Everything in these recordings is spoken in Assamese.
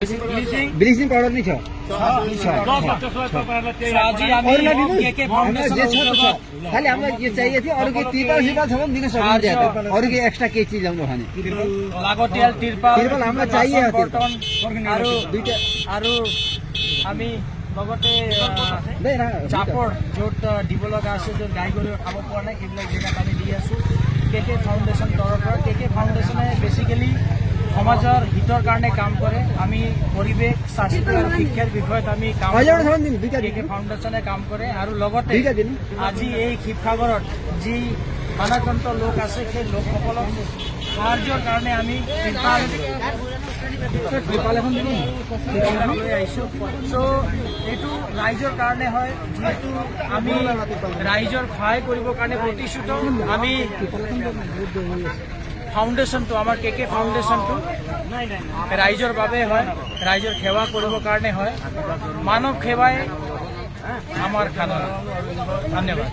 ब्लीचिंग पाउडर नहीं छ खाली हामीलाई यो चाहिए थियो अरू के तिरपाल सिरपाल छ भने दिन सक्नुहुन्छ अरू के एक्स्ट्रा के चीज ल्याउनु भने लागोटियाल तिरपाल हामीलाई चाहिए আৰু দুইটা আৰু আমি লগতে চাপৰ য'ত দিব লগা আছে য'ত গাই গৰু খাব পৰা নাই সেইবিলাক জেগাত আমি দি আছোঁ কেকে ফাউণ্ডেশ্যন তৰফৰ পৰা কেকে ফাউণ্ডেশ্যনে বেচিকেলি সমাজৰ হিতৰ কাৰণে কাম কৰে আমি পৰিৱেশ স্বাস্থ্য আৰু শিক্ষাৰ বিষয়ত আমি কাম কেকে ফাউণ্ডেশ্যনে কাম কৰে আৰু লগতে আজি এই শিৱসাগৰত যি মানৱতন্ত্ৰ লোক আছে সেই লোকসকলক সাহায্যৰ কাৰণে আমি ত্ৰিপাল এখন লৈ আহিছোঁ চ' এইটো ৰাইজৰ কাৰণে হয় যিহেতু আমি ৰাইজৰ সহায় কৰিবৰ কাৰণে প্ৰতিশ্ৰুত আমি ফাউণ্ডেশ্যনটো আমাৰ কেকে ফাউণ্ডেশ্যনটো ৰাইজৰ বাবে হয় ৰাইজৰ সেৱা কৰিবৰ কাৰণে হয় মানৱ সেৱাই আমাৰ খানা ধন্যবাদ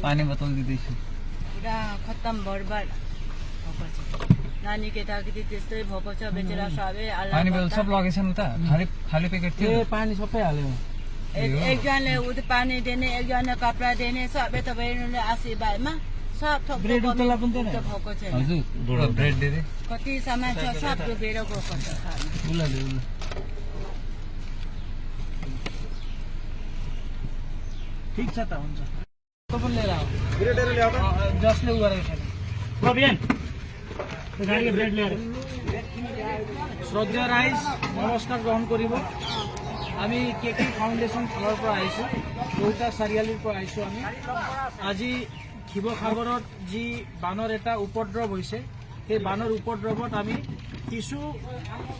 पानी बोतल दिँदैछु पुरा खत्तम बर्बाद नानी केटाकेटी त्यस्तै भएको छ बेचेरा सबै पानी बोतल सब लगेछ नि त खाली प्याकेट थियो पानी सबै हाल्यो एकजनाले उता पानी दिने एकजना कपडा दिने सबै तपाईँहरूले आशीर्वादमा सब थोक ब्रेड उतला पनि दिने भएको छैन हजुर ब्रेड दिँदै कति सामान छ सब डुबेर गएको छ ठिक छ त हुन्छ पनि लिएर आऊ जसले उ गरेको छैन শ্ৰদ্ধা ৰাইজ নমস্কাৰ গ্ৰহণ কৰিব আমি কেকে ফাউণ্ডেশ্যন ফালৰ পৰা আহিছোঁ ৰৌতা চাৰিআলিৰ পৰা আহিছোঁ আমি আজি শিৱসাগৰত যি বানৰ এটা উপদ্ৰৱ হৈছে সেই বানৰ উপদ্ৰৱত আমি কিছু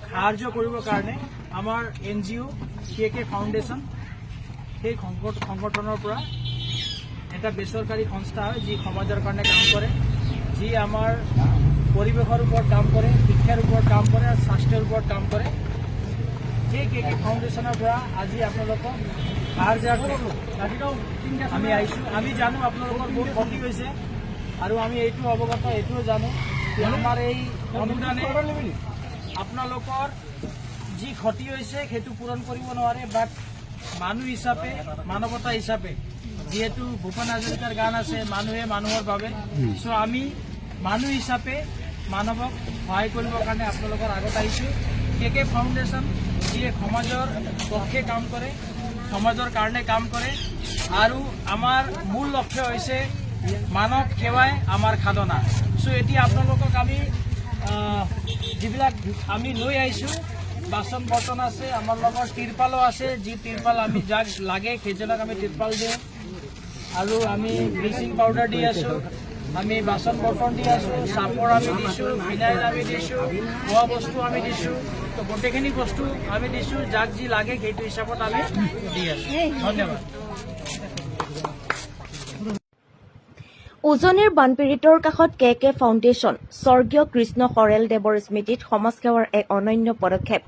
সাহায্য কৰিবৰ কাৰণে আমাৰ NGO কেকে ফাউণ্ডেশ্যন সেই সংগঠনৰ পৰা এটা বেচৰকাৰী সংস্থা হয় যি সমাজৰ কাৰণে কাম কৰে যি আমাৰ পৰিৱেশৰ ওপৰত কাম কৰে শিক্ষাৰ ওপৰত কাম কৰে আৰু স্বাস্থ্যৰ ওপৰত কাম কৰে সেই কেকে ফাউণ্ডেশ্যনৰ পৰা আজি আপোনালোকক সাহায্য আমি আহিছোঁ আমি জানো আপোনালোকৰ বহুত ক্ষতি হৈছে আৰু আমি এইটো অৱগত এইটোও জানো যে আমাৰ এই অনুদানে আপোনালোকৰ যি ক্ষতি হৈছে সেইটো পূৰণ কৰিব নোৱাৰে বাট মানুহ হিচাপে মানৱতা হিচাপে যিহেতু ভূপেন হাজৰিকাৰ গান আছে মানুহে মানুহৰ বাবে চ' আমি মানুহ হিচাপে মানৱক সহায় কৰিবৰ কাৰণে আপোনালোকৰ আগত আহিছোঁ কেকে ফাউণ্ডেশ্যন যিয়ে সমাজৰ পক্ষে কাম কৰে সমাজৰ কাৰণে কাম কৰে আৰু আমাৰ মূল লক্ষ্য হৈছে মানৱ সেৱাই আমাৰ সাধনা চ' এতিয়া আপোনালোকক আমি যিবিলাক আমি লৈ আহিছোঁ বাচন বৰ্তন আছে আমাৰ লগত তিৰপালো আছে যি তিৰপাল আমি যাক লাগে সেইজনক আমি তিৰপাল দিওঁ আৰু আমি ব্লিচিং পাউডাৰ দি আছোঁ আমি বাচন বৰ্তন দি আছোঁ চাপৰ আমি দিছোঁ ফিনাইল আমি দিছোঁ খোৱা বস্তু আমি দিছোঁ তো গোটেইখিনি বস্তু আমি দিছোঁ যাক যি লাগে সেইটো হিচাপত আমি দি আছোঁ ধন্যবাদ উজনিৰ বানপীড়িতৰ কাষত কেকে ফাউণ্ডেশ্যন স্বৰ্গীয় কৃষ্ণ সৰেলদেৱৰ স্মৃতিত সমাজসেৱাৰ এক অনন্য পদক্ষেপ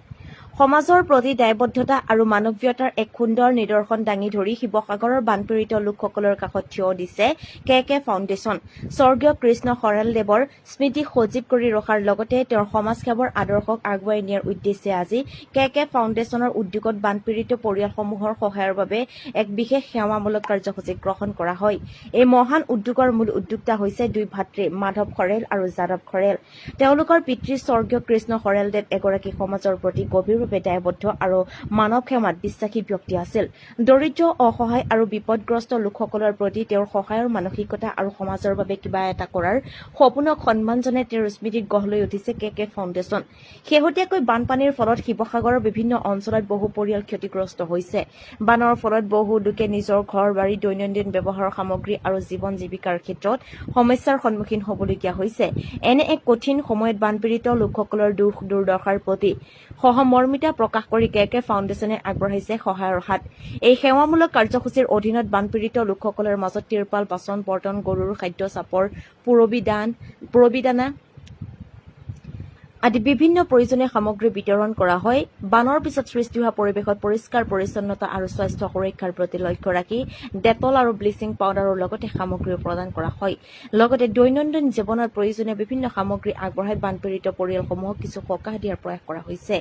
সমাজৰ প্ৰতি দায়বদ্ধতা আৰু মানৱীয়তাৰ এক সুন্দৰ নিদৰ্শন দাঙি ধৰি শিৱসাগৰৰ বানপীড়িত লোকসকলৰ কাষত থিয় দিছে কেকে ফাউণ্ডেশ্যন স্বৰ্গীয় কৃষ্ণ সৰেলদেৱৰ স্মৃতি সজীৱ কৰি ৰখাৰ লগতে তেওঁৰ সমাজসেৱাৰ আদৰ্শক আগুৱাই নিয়াৰ উদ্দেশ্যে আজি কেকে ফাউণ্ডেশ্যনৰ উদ্যোগত বানপীড়িত পৰিয়ালসমূহৰ সহায়ৰ বাবে এক বিশেষ সেৱামূলক কাৰ্যসূচী গ্ৰহণ কৰা হয় এই মহান উদ্যোগৰ মূল উদ্যোক্তা হৈছে দুই ভাতৃ মাধৱ সৰেল আৰু যাদৱ সৰেল তেওঁলোকৰ পিতৃ স্বৰ্গীয় কৃষ্ণ সৰেলদেৱ এগৰাকী সমাজৰ প্ৰতি গভীৰভাৱে দায়বদ্ধ আৰু মানৱ সেৱাত বিশ্বাসী ব্যক্তি আছিল দৰিদ্ৰ অসহায় আৰু বিপদগ্ৰস্ত লোকসকলৰ প্ৰতি তেওঁৰ সহায়ৰ মানসিকতা আৰু সমাজৰ বাবে কিবা এটা কৰাৰ সপোনক সন্মান জনাই তেওঁৰ স্মৃতিত গঢ় লৈ উঠিছে কেকে ফাউণ্ডেশ্যন শেহতীয়াকৈ বানপানীৰ ফলত শিৱসাগৰৰ বিভিন্ন অঞ্চলত বহু পৰিয়াল ক্ষতিগ্ৰস্ত হৈছে বানৰ ফলত বহু লোকে নিজৰ ঘৰ বাৰী দৈনন্দিন ব্যৱহাৰৰ সামগ্ৰী আৰু জীৱন জীৱিকাৰ ক্ষেত্ৰত সমস্যাৰ সন্মুখীন হ'বলগীয়া হৈছে এনে এক কঠিন সময়ত বানপীড়িত লোকসকলৰ দুখ দুৰ্দশাৰ প্ৰতি সহমৰ্মিতা প্ৰকাশ কৰি কেকে ফাউণ্ডেশ্যনে আগবঢ়াইছে সহায়ৰ হাত এই সেৱামূলক কাৰ্যসূচীৰ অধীনত বানপীড়িত লোকসকলৰ মাজত তিৰপাল বাচন বৰ্তন গৰুৰ খাদ্য চাপৰ পুৰবী দানা আদি বিভিন্ন প্ৰয়োজনীয় সামগ্ৰী বিতৰণ কৰা হয় বানৰ পিছত সৃষ্টি হোৱা পৰিৱেশত পৰিষ্কাৰ পৰিচ্ছন্নতা আৰু স্বাস্থ্য সুৰক্ষাৰ প্ৰতি লক্ষ্য ৰাখি ডেটল আৰু ব্লিচিং পাউডাৰৰ লগতে সামগ্ৰী প্ৰদান কৰা হয় লগতে দৈনন্দিন জীৱনত প্ৰয়োজনীয় বিভিন্ন সামগ্ৰী আগবঢ়াই বানপীড়িত পৰিয়ালসমূহক কিছু সকাহ দিয়াৰ প্ৰয়াস কৰা হৈছে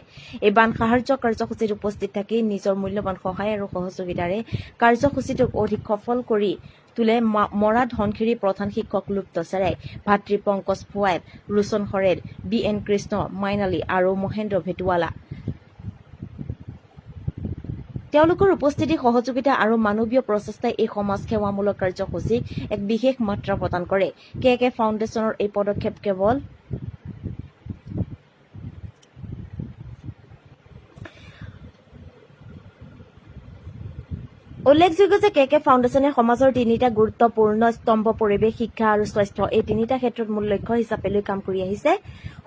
এই বান সাহায্য কাৰ্যসূচীত উপস্থিত থাকি নিজৰ মূল্যৱান সহায় আৰু সহযোগিতাৰে কাৰ্যসূচীটোক অধিক সফল কৰি তুলে মৰা ধনখিৰি প্ৰধান শিক্ষক লুপ্ত চেৰাই ভাতৃ পংকজ ফুৱাইব ৰুচন হৰেল BN কৃষ্ণ মাইনালী আৰু মহেন্দ্ৰ ভেটুৱালা তেওঁলোকৰ উপস্থিতি সহযোগিতা আৰু মানৱীয় প্ৰচেষ্টাই এই সমাজ সেৱামূলক কাৰ্যসূচীক এক বিশেষ মাত্ৰা প্ৰদান কৰে KK ফাউণ্ডেশ্যনৰ এই পদক্ষেপ কেৱল উল্লেখযোগ্য যে KK ফাউণ্ডেশ্যনে সমাজৰ তিনিটা গুৰুত্বপূৰ্ণ স্তম্ভ পৰিৱেশ শিক্ষা আৰু স্বাস্থ্য এই তিনিটা ক্ষেত্ৰত মূল লক্ষ্য হিচাপে লৈ কাম কৰি আহিছে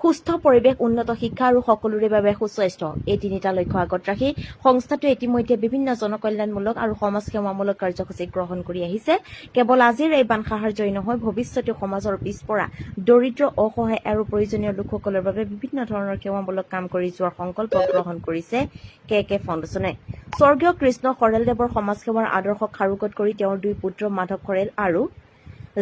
সুস্থ পৰিৱেশ উন্নত শিক্ষা আৰু সকলোৰে বাবে সুস্বাস্থ্য এই তিনিটা লক্ষ্য আগত ৰাখি সংস্থাটোৱে ইতিমধ্যে বিভিন্ন জনকল্যাণমূলক আৰু সমাজ সেৱামূলক কাৰ্যসূচী গ্ৰহণ কৰি আহিছে কেৱল আজিৰ এই বান সাহায্যই নহয় ভৱিষ্যতে সমাজৰ পিছপৰা দৰিদ্ৰ অসহায় আৰু প্ৰয়োজনীয় লোকসকলৰ বাবে বিভিন্ন ধৰণৰ সেৱামূলক কাম কৰি যোৱাৰ সংকল্প গ্ৰহণ কৰিছে KK ফাউণ্ডেশ্যনে স্বৰ্গীয় কৃষ্ণ সৰেলদেৱৰ সমাজ সেৱাৰ আদৰ্শক খাৰুকত কৰি তেওঁৰ দুই পুত্ৰ মাধৱ খৰেল আৰু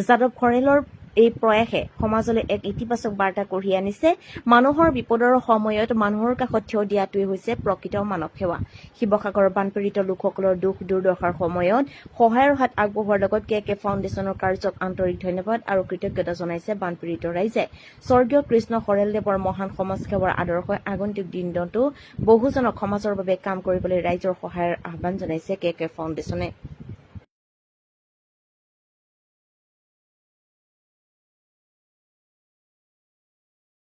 যাদৱ খৰেলৰ এই প্ৰয়াসে সমাজলৈ এক ইতিবাচক বাৰ্তা কঢ়িয়াই আনিছে মানুহৰ বিপদৰ সময়ত মানুহৰ কাষত থিয় দিয়াটোৱে হৈছে প্ৰকৃত মানৱ সেৱা শিৱসাগৰৰ বানপীড়িত লোকসকলৰ দুখ দুৰ্দশাৰ সময়ত সহায়ৰ হাত আগবঢ়োৱাৰ লগত KK ফাউণ্ডেশ্যনৰ কাৰ্যক আন্তৰিক ধন্যবাদ আৰু কৃতজ্ঞতা জনাইছে বানপীড়িত ৰাইজে স্বৰ্গীয় কৃষ্ণ সৰেলদেৱৰ মহান সমাজ সেৱাৰ আদৰ্শই আগন্তুক দিনতো বহুজনক সমাজৰ বাবে কাম কৰিবলৈ ৰাইজৰ সহায়ৰ আহ্বান জনাইছে KK ফাউণ্ডেশ্যনে